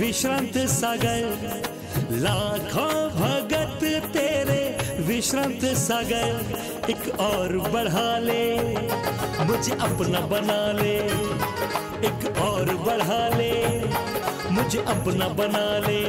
विश्रांत सागर, लाखों भगत तेरे विश्रांत सागर। एक और बढ़ा ले, मुझे अपना बना ले, एक और बढ़ा ले, मुझे अपना बना ले।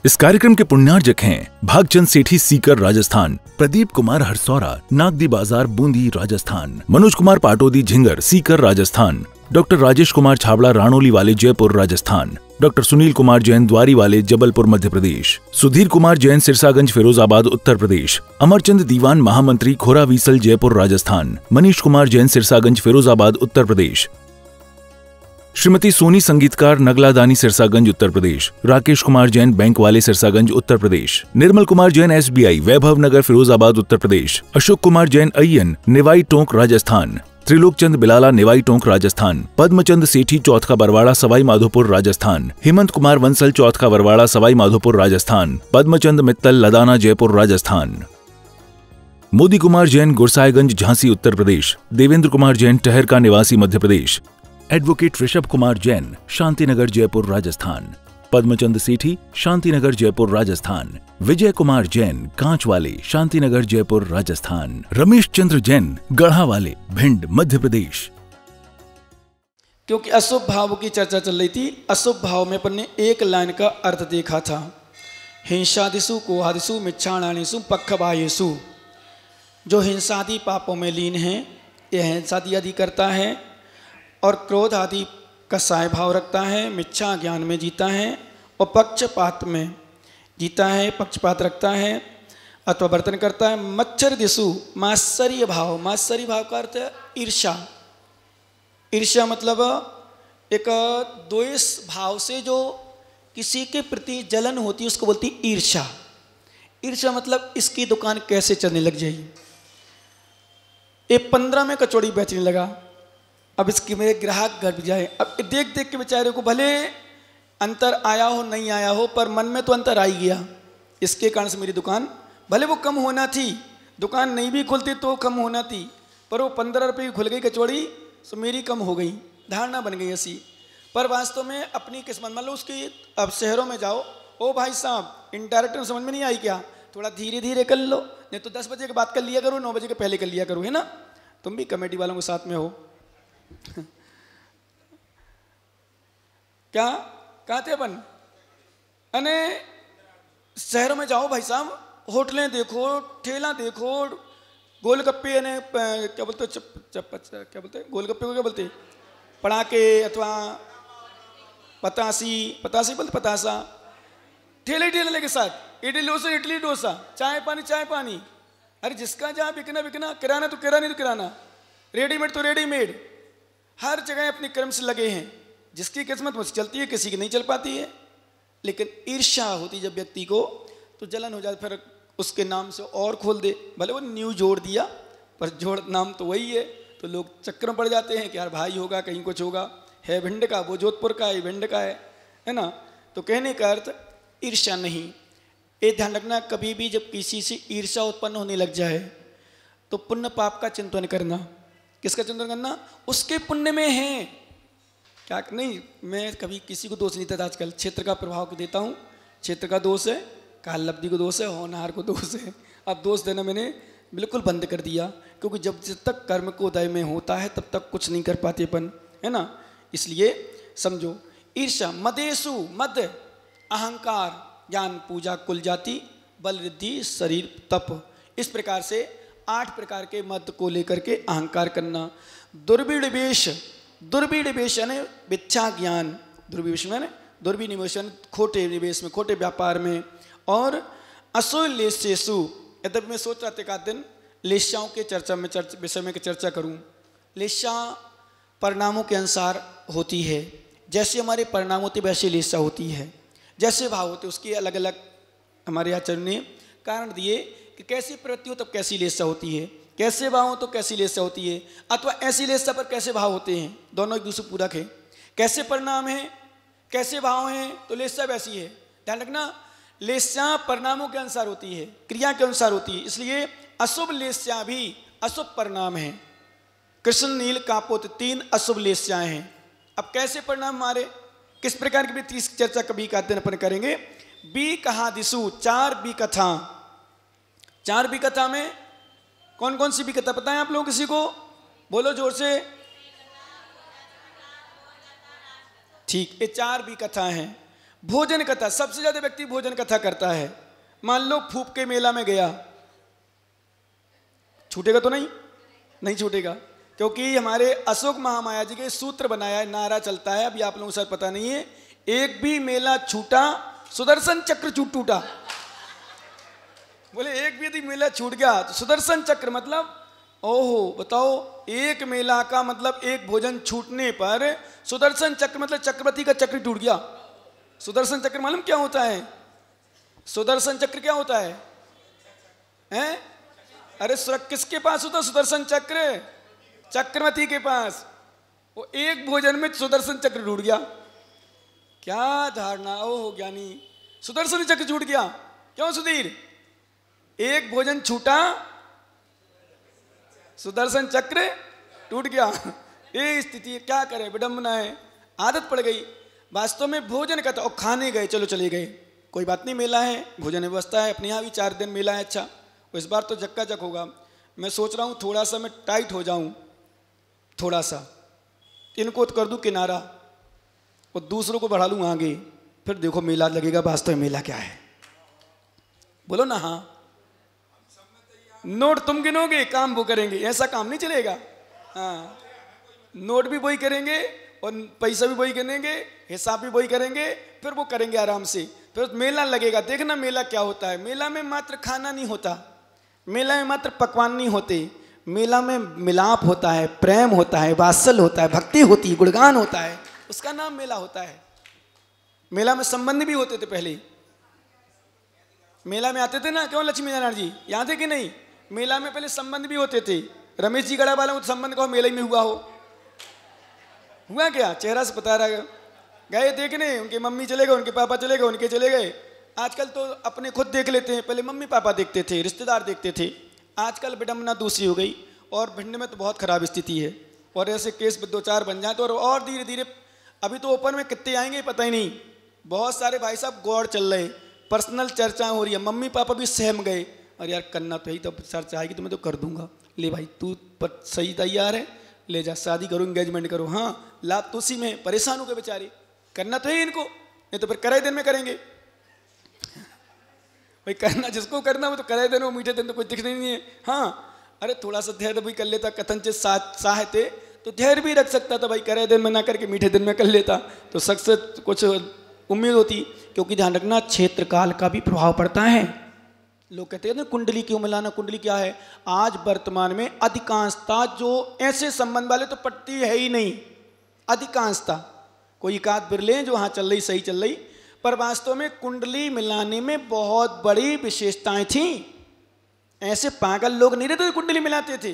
इस कार्यक्रम के पुण्यार्जक हैं भागचंद सेठी सीकर राजस्थान, प्रदीप कुमार हरसौरा नागदी बाजार बूंदी राजस्थान, मनोज कुमार पाटोदी झिंगर सीकर राजस्थान, डॉक्टर राजेश कुमार छाबड़ा राणोली वाले जयपुर राजस्थान, डॉक्टर सुनील कुमार जैन द्वारी वाले जबलपुर मध्य प्रदेश, सुधीर कुमार जैन सिरसागंज फिरोजाबाद उत्तर प्रदेश, अमरचंद दीवान महामंत्री खोरावीसल जयपुर राजस्थान, मनीष कुमार जैन सिरसागंज फिरोजाबाद उत्तर प्रदेश, श्रीमती सोनी संगीतकार नगलादानी सिरसागंज उत्तर प्रदेश, राकेश कुमार जैन बैंक वाले सिरसागंज उत्तर प्रदेश, निर्मल कुमार जैन SBI वैभव नगर फिरोजाबाद उत्तर प्रदेश, अशोक कुमार जैन अय्यन निवाई टोंक राजस्थान, त्रिलोक चंद बिलाला निवाई टोंक राजस्थान, पद्मचंद सेठी चौथ का बरवाड़ा सवाई माधोपुर राजस्थान, हेमंत कुमार वंसल चौथ का बरवाड़ा सवाई माधोपुर राजस्थान, पद्मचंद मित्तल लदाना जयपुर राजस्थान, मोदी कुमार जैन गुरसाईगंज झांसी उत्तर प्रदेश, देवेंद्र कुमार जैन टहर का निवासी मध्य प्रदेश, एडवोकेट ऋषभ कुमार जैन शांतिनगर जयपुर राजस्थान, पद्मचंद सेठी शांतिनगर जयपुर राजस्थान, विजय कुमार जैन कांच वाले शांतिनगर जयपुर राजस्थान, रमेश चंद्र जैन गढ़ा वाले भिंड मध्य प्रदेश। क्योंकि अशुभ भाव की चर्चा चल रही थी, अशुभ भाव में अपन ने एक लाइन का अर्थ देखा था, हिंसादिषु कोहादिषु मिच्छाणानिषु पक्षबाहेषु। जो हिंसादि पापों में लीन है, यह हिंसादि आदि करता है और क्रोध आदि का साय भाव रखता है, मिच्छा ज्ञान में जीता है और पक्षपात में जीता है, पक्षपात रखता है अथवा वर्तन करता है। मच्छर दिशु मात्सर्य भाव, मात्सर्य भाव का अर्थ है ईर्ष्या। ईर्ष्या मतलब एक द्वेष भाव से जो किसी के प्रति जलन होती है उसको बोलती ईर्ष्या। ईर्ष्या मतलब इसकी दुकान कैसे चलने लग जाएगी, ये 15 में कचौड़ी बेचने लगा, अब इसके मेरे ग्राहक घर जाए। अब देख देख के बेचारे को भले अंतर आया हो नहीं आया हो, पर मन में तो अंतर आ ही गया, इसके कारण से मेरी दुकान भले वो कम होना थी, दुकान नहीं भी खुलती तो कम होना थी, पर वो 15 रुपये की खुल गई कचौड़ी तो मेरी कम हो गई, धारणा बन गई ऐसी। पर वास्तव में अपनी किस्मत, मान लो उसकी, अब शहरों में जाओ, ओ भाई साहब इंडायरेक्ट समझ में नहीं आई क्या, थोड़ा धीरे धीरे कर लो, नहीं तो 10 बजे के बाद कर लिया करो, 9 बजे के पहले कर लिया करो, है ना। तुम भी कमेटी वालों के साथ में हो क्या कहाँ थे अपन, अने शहरों में जाओ भाई साहब, होटलें देखो, ठेला देखो, गोलगप्पे यानी क्या बोलते क्या बोलते गोलगप्पे को क्या बोलते, पड़ाके अथवा पतासी बोलते, पतासा, ठेले ठेले के साथ इडली डोसा, चाय पानी। अरे जिसका जहाँ बिकना, किराना तो किराना, नहीं तो किराना, रेडीमेड तो रेडीमेड, हर जगह अपने कर्म से लगे हैं। जिसकी किस्मत मुझसे चलती है, किसी की नहीं चल पाती है। लेकिन ईर्ष्या होती जब व्यक्ति को, तो जलन हो जाती, फिर उसके नाम से और खोल दे, भले वो न्यू जोड़ दिया पर जोड़ नाम तो वही है, तो लोग चक्कर में पड़ जाते हैं कि यार भाई होगा, कहीं कुछ होगा, है भिंड का, वो जोधपुर का है, भिंड का है ना। तो कहने का अर्थ ईर्ष्या नहीं। ये ध्यान रखना, कभी भी जब किसी से ईर्ष्या उत्पन्न होने लग जाए तो पुण्य पाप का चिंतन करना। किसका चिंतन करना, उसके पुण्य में है क्या नहीं। मैं कभी किसी को दोष नहीं देता, आजकल क्षेत्र का प्रभाव देता हूँ, क्षेत्र का दोष है, काल लब्धि को दोष है, होनहार को दोष है। अब दोष देना मैंने बिल्कुल बंद कर दिया, क्योंकि जब तक कर्म को उदय में होता है तब तक कुछ नहीं कर पाते अपन, है ना। इसलिए समझो, ईर्ष्या, मदेशु, मद, अहंकार, ज्ञान, पूजा, कुल जाति, बल, रिद्धि, शरीर, तप, इस प्रकार से 8 प्रकार के मद को लेकर के अहंकार करना। दुर्विनिवेश, दुर्विनिवेश यानी मिथ्या ज्ञान, दुर्विनिवेश में दुर्विनिवेश खोटे निवेश में, खोटे व्यापार में। और असुलेशेषु, यद्यपि मैं सोच रहा था एक आध दिन लेस्याओं के विषय में चर्चा करूं। लेस्या परिणामों के अनुसार होती है, जैसे हमारे परिणाम होते वैसे लेस्या होती है, जैसे भाव होते उसके अलग अलग हमारे आचार्य ने कारण दिए कि कैसी प्रवृत्ति हो तब कैसी लेस्या होती है, कैसे भाव हो तो कैसी लेस्या होती है, अथवा ऐसी लेस्या पर कैसे भाव होते हैं, दोनों एक दूसरे पूरक है। कैसे परिणाम है, कैसे भाव हैं, तो लेस्या वैसी है। ध्यान रखना, लेस्या परिणामों के अनुसार होती है, क्रिया के अनुसार होती है, इसलिए अशुभ लेस्या भी अशुभ परिणाम है। कृष्ण नील कापोत 3 अशुभ लेस्याएं हैं। अब कैसे परिणाम हमारे, किस प्रकार की वृत्ति, इसकी चर्चा कभी का अध्ययन अपन करेंगे। बी कहा दिशु, 4 बी कथा। 4 बी कथा में कौन कौन सी बी कथा पता है आप लोग किसी को? बोलो जोर से। ठीक, ये 4 बी कथा है। भोजन कथा, सबसे ज्यादा व्यक्ति भोजन कथा करता है। मान लो फूप के मेला में गया, छूटेगा तो नहीं? नहीं छूटेगा, क्योंकि हमारे अशोक महामाया जी के सूत्र बनाया है, नारा चलता है, अभी आप लोगों को शायद पता नहीं है, एक भी मेला छूटा सुदर्शन चक्र टूटा। बोले एक भी यदि मेला छूट गया तो सुदर्शन चक्र मतलब, ओहो बताओ, एक मेला का मतलब एक भोजन छूटने पर सुदर्शन चक्र मतलब चक्रवर्ती का चक्र टूट गया। सुदर्शन चक्र मालूम क्या होता है? सुदर्शन चक्र क्या होता है? हैं? अरे किसके पास होता सुदर्शन चक्र? चक्रवर्ती के पास। वो एक भोजन में सुदर्शन चक्र टूट गया। क्या धारणा, ओहो ज्ञानी, सुदर्शन चक्र छूट गया। क्यों सुधीर? एक भोजन छूटा, सुदर्शन चक्र टूट गया। ये स्थिति, क्या करें, विडंबना है, आदत पड़ गई। वास्तव में भोजन का तो खाने गए, चलो चले गए, कोई बात नहीं, मेला है, भोजन व्यवस्था है, अपने यहाँ भी 4 दिन मेला है। अच्छा, इस बार तो जक्का जक होगा। मैं सोच रहा हूँ थोड़ा सा मैं टाइट हो जाऊँ, थोड़ा सा इनको तो कर दूँ किनारा और दूसरों को बढ़ा लूँ आगे, फिर देखो मेला लगेगा। वास्तव में मेला क्या है, बोलो ना। हाँ, नोट तुम गिनोगे, काम वो करेंगे, ऐसा काम नहीं चलेगा। हाँ, नोट भी वही करेंगे और पैसा भी वही गिनेंगे, हिसाब भी वही करेंगे, फिर वो करेंगे आराम से। फिर मेला लगेगा, देखना मेला क्या होता है। मेला में मात्र खाना नहीं होता, मेला में मात्र पकवान नहीं होते, मेला में मिलाप होता है, प्रेम होता है, वात्सल होता है, भक्ति होती है, गुणगान होता है, उसका नाम मेला होता है। मेला में संबंध भी होते थे पहले, मेला में आते थे ना, क्यों लक्ष्मी नारायण जी याद है कि नहीं? मेला में पहले संबंध भी होते थे। रमेश जी गढ़ा वाला संबंध कहो मेले में हुआ हो, हुआ क्या? चेहरा से पता रहा, गए देखने, उनके मम्मी चले गए, उनके पापा चले गए, उनके चले गए। आजकल तो अपने खुद देख लेते हैं, पहले मम्मी पापा देखते थे, रिश्तेदार देखते थे। आजकल विडंबना दूसरी हो गई और भिंड में तो बहुत खराब स्थिति है। और ऐसे केस 2-4 बन जाए तो और धीरे धीरे, अभी तो ओपन में कितने आएंगे पता ही नहीं। बहुत सारे भाई साहब गौड़ चल रहे, पर्सनल चर्चा हो रही है, मम्मी पापा भी सहम गए, और यार करना तो यही, तो चर्चा आएगी तो मैं तो कर दूंगा, ले भाई तू पर सही तैयार है, ले जा, शादी करो, एंगेजमेंट करो। हाँ, लाभ तो उसी में, परेशान हो गए बेचारे, करना तो है इनको, नहीं तो फिर कराए दिन में करेंगे। भाई करना जिसको करना वो तो कराए दिन, वो मीठे दिन तो कोई दिख नहीं है। हाँ, अरे थोड़ा सा धैर्य भी कर लेता, कथनचित साहते तो धैर्य भी रख सकता था भाई, कराए दिन में ना करके मीठे दिन में कर लेता तो सक्सेस कुछ उम्मीद होती। क्योंकि ध्यान रखना, क्षेत्र काल का भी प्रभाव पड़ता है। लोग कहते हैं ना कुंडली क्यों मिलाना, कुंडली क्या है? आज वर्तमान में अधिकांशता जो ऐसे संबंध वाले तो पड़ती है ही नहीं, अधिकांशता, कोई एकाध बिरले जो हाँ चल रही, सही चल रही, पर वास्तव में कुंडली मिलाने में बहुत बड़ी विशेषताएं थी। ऐसे पागल लोग नहीं रहते थे कुंडली मिलाते थे,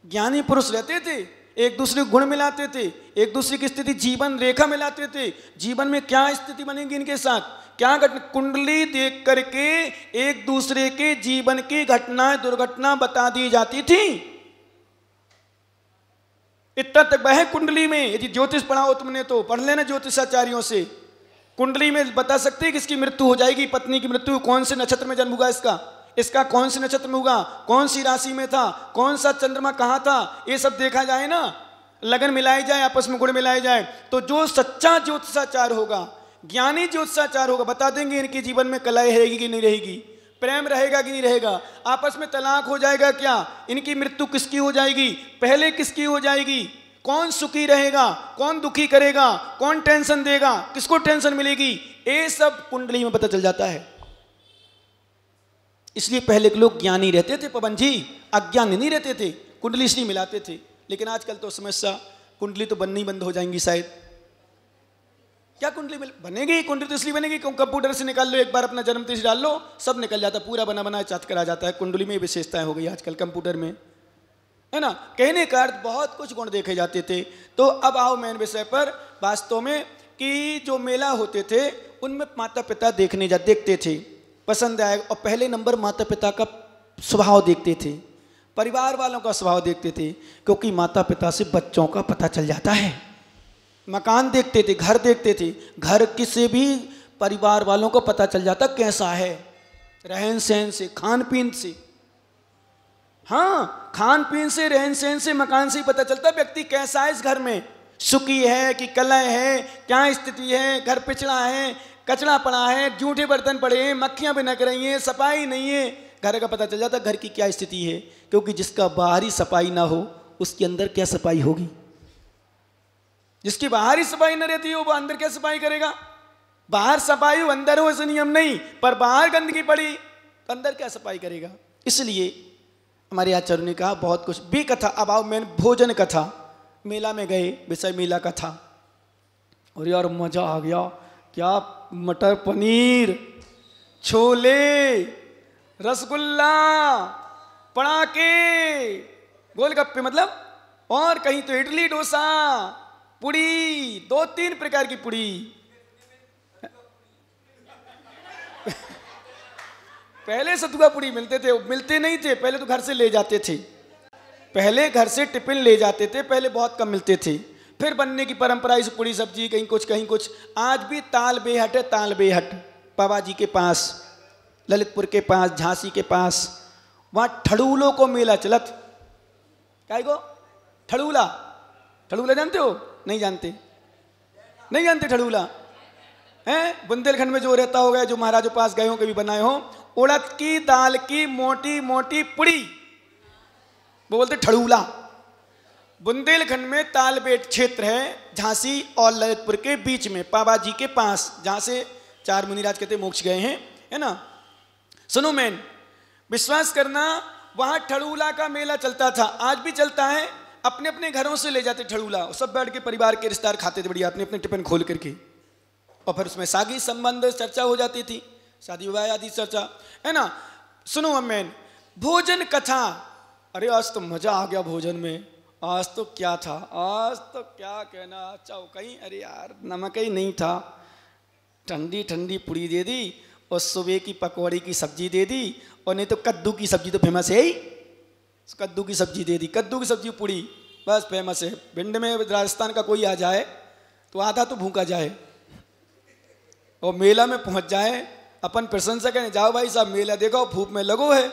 ज्ञानी पुरुष रहते थे, एक दूसरे गुण मिलाते थे, एक दूसरे की स्थिति जीवन रेखा मिलाते थे, जीवन में क्या स्थिति बनेगी इनके साथ, क्या घटना, कुंडली देख करके एक दूसरे के जीवन की घटना दुर्घटना बता दी जाती थी। इतना तक है कुंडली में। यदि ज्योतिष पढ़ाओ तुमने तो पढ़ लेना ज्योतिषाचार्यों से, कुंडली में बता सकते हैं किसकी मृत्यु हो जाएगी, पत्नी की मृत्यु, कौन से नक्षत्र में जन्म होगा इसका कौन से नक्षत्र में होगा, कौन सी राशि में था, कौन सा चंद्रमा कहाँ था, ये सब देखा जाए ना, लगन मिलाई जाए, आपस में गुण मिलाए जाए, तो जो सच्चा ज्योतिषाचार होगा, ज्ञानी ज्योतिषाचार होगा, बता देंगे इनके जीवन में कलाएं रहेगी कि नहीं रहेगी, प्रेम रहेगा कि नहीं रहेगा, आपस में तलाक हो जाएगा क्या, इनकी मृत्यु किसकी हो जाएगी, पहले किसकी हो जाएगी, कौन सुखी रहेगा, कौन दुखी करेगा, कौन टेंशन देगा, किसको टेंशन मिलेगी, ये सब कुंडली में पता चल जाता है। इसलिए पहले के लोग ज्ञानी रहते थे पवन जी, अज्ञानी नहीं रहते थे, कुंडली इसलिए मिलाते थे। लेकिन आजकल तो समस्या, कुंडली तो बननी बंद हो जाएंगी शायद। क्या कुंडली बनेगी? कुंडली तो इसलिए बनेगी क्यों, कंप्यूटर से निकाल लो एक बार, अपना जन्म तिथि डाल लो, सब निकल जाता, पूरा बना बनाया चाट कर आ जाता है। कुंडली में विशेषताएं हो गई आजकल कंप्यूटर में, है ना। कहने का अर्थ बहुत कुछ गुण देखे जाते थे। तो अब आओ मेन विषय पर, वास्तव में कि जो मेला होते थे उनमें माता पिता देखते थे, पसंद आए, और पहले नंबर माता पिता का स्वभाव देखते थे, परिवार वालों का स्वभाव देखते थे, क्योंकि माता पिता से बच्चों का पता चल जाता है। मकान देखते थे, घर देखते थे। घर किसी भी परिवार वालों को पता चल जाता कैसा है, रहन सहन से, खान पीन से। हाँ, खान पीन से, रहन सहन से, मकान से ही पता चलता व्यक्ति कैसा है। इस घर में सुखी है कि कलह है, क्या स्थिति है, घर पिछड़ा है, कचरा पड़ा है, जूठे बर्तन पड़े हैं, मक्खियां बिनक रही हैं, सफाई नहीं है। घर का पता चल जाता घर की क्या स्थिति है, क्योंकि जिसका बाहरी सफाई ना हो उसके अंदर क्या सफाई होगी। जिसकी बाहरी सफाई न रहती हो वो अंदर क्या सफाई करेगा। बाहर सफाई हो अंदर हो ऐसा नियम नहीं, पर बाहर गंदगी पड़ी तो अंदर क्या सफाई करेगा। इसलिए हमारे आचार्य ने कहा बहुत कुछ भी कथा। अब आओ मैंने भोजन कथा, मेला में गए, विषय मेला कथा, और यार मजा आ गया। क्या मटर पनीर, छोले, रसगुल्ला, पड़ाके, गोलगप्पे मतलब, और कहीं तो इडली डोसा, पुड़ी, 2-3 प्रकार की पुड़ी। पहले सतुआ पुड़ी मिलते थे, मिलते नहीं थे पहले, तो घर से ले जाते थे। पहले घर से टिफिन ले जाते थे, पहले बहुत कम मिलते थे। फिर बनने की परंपरा इस पूड़ी सब्जी, कहीं कुछ कहीं कुछ। आज भी ताल बेहट है, ताल बेहट बाबा जी के पास, ललितपुर के पास, झांसी के पास, वहाँ ठड़ूलों को मेला चलत। काय को ठड़ूला, ठड़ूला जानते हो? नहीं जानते, नहीं जानते ठड़ूला हैं? बुंदेलखंड में जो रहता होगा, जो महाराजों पास गए हो, कभी बनाए हो, उड़द की दाल की मोटी मोटी पुड़ी, वो बोलते ठड़ूला। बुंदेलखंड में तालबेट क्षेत्र है, झांसी और ललितपुर के बीच में, बाबा जी के पास, जहां से 4 मुनिराज कहते मोक्ष गए हैं, है ना। सुनो मैन, विश्वास करना, वहां ठड़ूला का मेला चलता था, आज भी चलता है। अपने अपने घरों से ले जाते ठड़ूला, सब बैठ के परिवार के रिश्तेदार खाते थे बढ़िया, अपने अपने टिफिन खोल करके, और फिर उसमें सागी संबंध चर्चा हो जाती थी, शादी विवाह आदि चर्चा, है ना। सुनो अम्मैन, भोजन कथा, अरे आज तो मजा आ गया भोजन में। आज तो क्या था, आज तो क्या कहना, चौकई, अरे यार नमक ही नहीं था, ठंडी ठंडी पूड़ी दे दी, और सुबह की पकौड़ी की सब्जी दे दी, और नहीं तो कद्दू की सब्जी तो फेमस है ही, कद्दू की सब्जी दे दी, कद्दू की सब्जी पूड़ी बस फेमस है। भिंड में राजस्थान का कोई आ जाए तो आधा तो भूखा जाए, और मेला में पहुंच जाए, अपन प्रशंसा करें, जाओ भाई साहब मेला देखो, भूख में लगो है,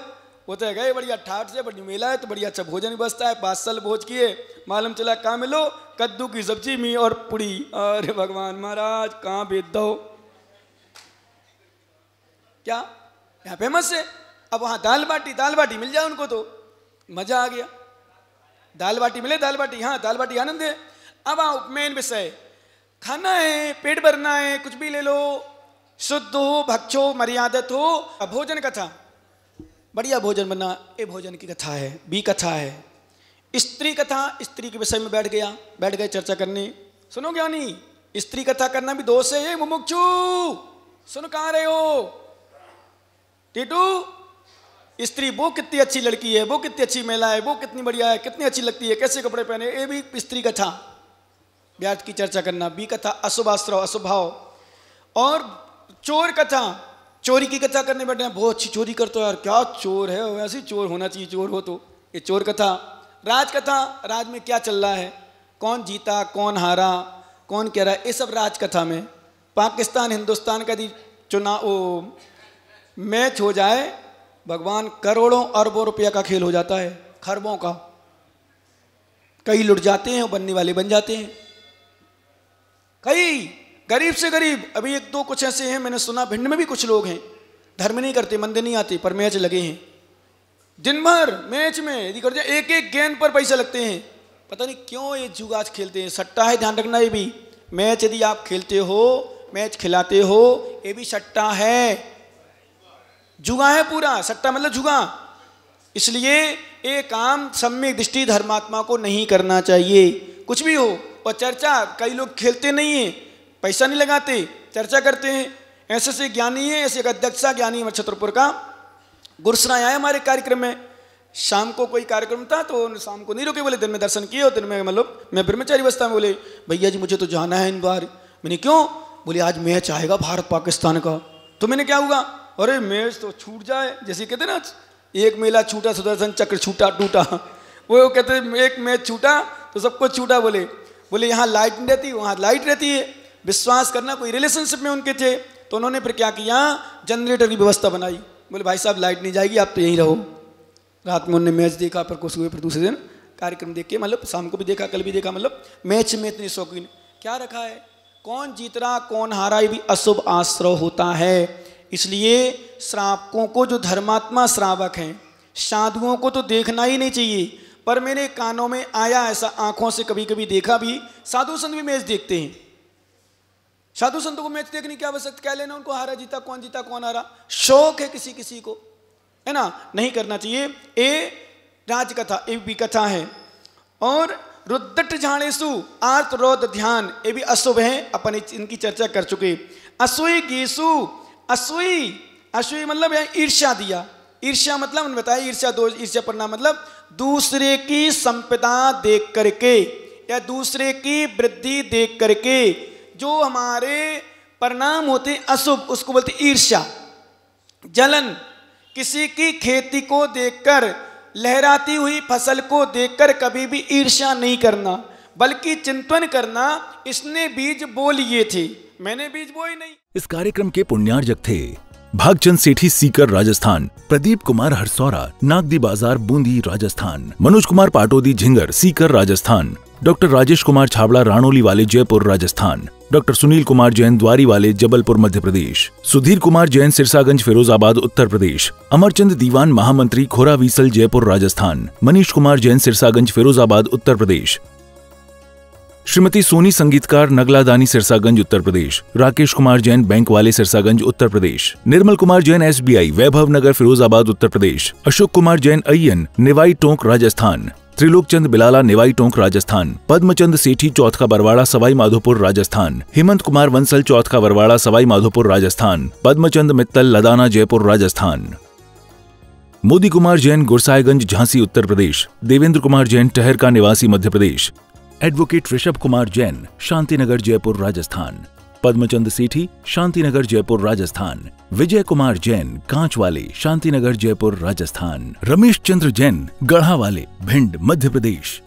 वो तो गए बढ़िया ठाठ से, बढ़िया मेला है तो बढ़िया अच्छा भोजन भी बसता है। 5 साल भोज किए, मालूम चला कहाँ मिलो, कद्दू की सब्जी मी और पुड़ी। अरे भगवान महाराज कहाँ भेज दो, क्या यहाँ फेमस है। अब वहाँ दाल बाटी मिल जाए उनको तो मजा आ गया, दाल बाटी मिले, दाल बाटी, हाँ दाल बाटी आनंद है। अब आओ मेन विषय, खाना है, पेट भरना है, कुछ भी ले लो, शुद्ध हो, भक्षो, मर्यादित हो। अब भोजन कथा, बढ़िया भोजन बना, ये भोजन की कथा है, बी कथा है। स्त्री कथा, स्त्री के विषय में बैठ गए चर्चा करने। सुनो ज्ञानी, स्त्री कथा करना भी दोष है। ये मुमुक्षु सुन कहाँ रहे हो टीटू, स्त्री वो कितनी अच्छी लड़की है, वो कितनी अच्छी महिला है, वो कितनी बढ़िया है, कितनी अच्छी लगती है, कैसे कपड़े पहने, ये भी स्त्री कथा ब्याज की चर्चा करना। बी कथा अशुभास्त्र, अशुभाव। और चोर कथा, चोरी की कथा करने बैठे हैं, बहुत अच्छी चोरी करते हो यार, क्या चोर है, वैसे चोर होना चाहिए, चोर हो तो, ये चोर कथा। राज कथा, राज में क्या चल रहा है, कौन जीता, कौन हारा, कौन कह रहा है, ये सब राज कथा में। पाकिस्तान हिंदुस्तान का यदि चुनाव मैच हो जाए, भगवान करोड़ों अरबों रुपया का खेल हो जाता है, खरबों का। कई लुट जाते हैं, बनने वाले बन जाते हैं, कई गरीब से गरीब। अभी 1-2 कुछ ऐसे हैं, मैंने सुना भिंड में भी कुछ लोग हैं, धर्म नहीं करते, मंदिर नहीं आते, पर मैच लगे हैं, दिन भर मैच में यदि करते, एक गेंद पर पैसा लगते हैं। पता नहीं क्यों ये जुगाज खेलते हैं, सट्टा है, ध्यान रखना। ये भी मैच यदि आप खेलते हो, मैच खिलाते हो, ये भी सट्टा है, जुगा है पूरा, सट्टा मतलब जुगा। इसलिए ये काम सम्यक दृष्टि धर्मात्मा को नहीं करना चाहिए, कुछ भी हो। और चर्चा, कई लोग खेलते नहीं है, पैसा नहीं लगाते, चर्चा करते हैं। ऐसे से ज्ञानी है, ऐसे एक अध्यक्षा ज्ञानी है छतरपुर का, गुरसराय आए हमारे कार्यक्रम में। शाम को कोई कार्यक्रम था तो शाम को नहीं रुके, बोले दिन में दर्शन किए, और दिन में मतलब मैं ब्रह्मचारी अवस्था में, बोले भैया जी मुझे तो जाना है इन बार। मैंने क्यों, बोले आज मैच आएगा भारत पाकिस्तान का। तो मैंने क्या होगा, अरे मैच तो छूट जाए, जैसे कहते ना, एक मेला छूटा सुदर्शन चक्र छूटा टूटा, वो कहते एक मैच छूटा तो सब कुछ छूटा। बोले बोले यहाँ लाइट नहीं रहती, वहाँ लाइट रहती है। विश्वास करना, कोई रिलेशनशिप में उनके थे, तो उन्होंने फिर क्या किया, जनरेटर की व्यवस्था बनाई। बोले भाई साहब लाइट नहीं जाएगी, आप तो यहीं रहो। रात में उन्होंने मैच देखा, फिर कुछ हुए, फिर दूसरे दिन कार्यक्रम देख के, मतलब शाम को भी देखा, कल भी देखा, मतलब मैच में इतनी शौकीन। क्या रखा है, कौन जीत रहा कौन हारा, ये भी अशुभ आश्रय होता है। इसलिए श्रावकों को, जो धर्मात्मा श्रावक हैं, साधुओं को तो देखना ही नहीं चाहिए। पर मेरे कानों में आया ऐसा, आंखों से कभी कभी देखा भी, साधु संत भी मैच देखते हैं। साधु संतों को मैच देखने की आवश्यकता, क्या लेना उनको, हारा जीता कौन हारा, शौक है किसी किसी को, है ना, नहीं करना चाहिए। ये राजकथा, ये भी कथा है। और रुद्दट झाणेसु आर्त रोध ध्यान, ये भी अशुभ है, अपन इनकी चर्चा कर चुके। असूई गीसु, असूई मतलब यहाँ ईर्ष्या दिया। ईर्ष्या मतलब उन्होंने बताया, ईर्ष्या दोष, ईर्ष्या परिणाम मतलब दूसरे की संपदा देख करके या दूसरे की वृद्धि देख करके जो हमारे परिणाम होते अशुभ, उसको बोलते ईर्ष्या। जलन, किसी की खेती को देखकर, लहराती हुई फसल को देखकर कभी भी ईर्ष्या नहीं करना, बल्कि चिंतन करना, इसने बीज बो लिए थे, मैंने बीज बोए नहीं। इस कार्यक्रम के पुण्यार्जक थे भागचंद सेठी सीकर राजस्थान, प्रदीप कुमार हरसौरा नागदी बाजार बूंदी राजस्थान, मनोज कुमार पाटोदी झिंगर सीकर राजस्थान, डॉक्टर राजेश कुमार छाबड़ा राणोली वाले जयपुर राजस्थान, डॉक्टर सुनील कुमार जैन द्वारी वाले जबलपुर मध्य प्रदेश, सुधीर कुमार जैन सिरसागंज फिरोजाबाद उत्तर प्रदेश, अमरचंद दीवान महामंत्री खोरावीसल जयपुर राजस्थान, मनीष कुमार जैन सिरसागंज फिरोजाबाद उत्तर प्रदेश, श्रीमती सोनी संगीतकार नगलादानी सिरसागंज उत्तर प्रदेश, राकेश कुमार जैन बैंक वाले सिरसागंज उत्तर प्रदेश, निर्मल कुमार जैन SBI वैभव नगर फिरोजाबाद उत्तर प्रदेश, अशोक कुमार जैन अय्यन निवाई टोंक राजस्थान, त्रिलोक चंद बिलाला निवाई टोंक राजस्थान, पद्मचंद सेठी चौथका बरवाड़ा सवाई माधोपुर राजस्थान, हेमंत कुमार वंसल चौथका बरवाड़ा सवाई माधोपुर राजस्थान, पद्मचंद मित्तल लदाना जयपुर राजस्थान, मोदी कुमार जैन गुरसाईगंज झांसी उत्तर प्रदेश, देवेंद्र कुमार जैन टहरका निवासी मध्य प्रदेश, एडवोकेट ऋषभ कुमार जैन शांतिनगर जयपुर राजस्थान, पद्मचंद सेठी शांतिनगर जयपुर राजस्थान, विजय कुमार जैन कांच वाले शांतिनगर जयपुर राजस्थान, रमेश चंद्र जैन गढ़ा वाले भिंड मध्य प्रदेश,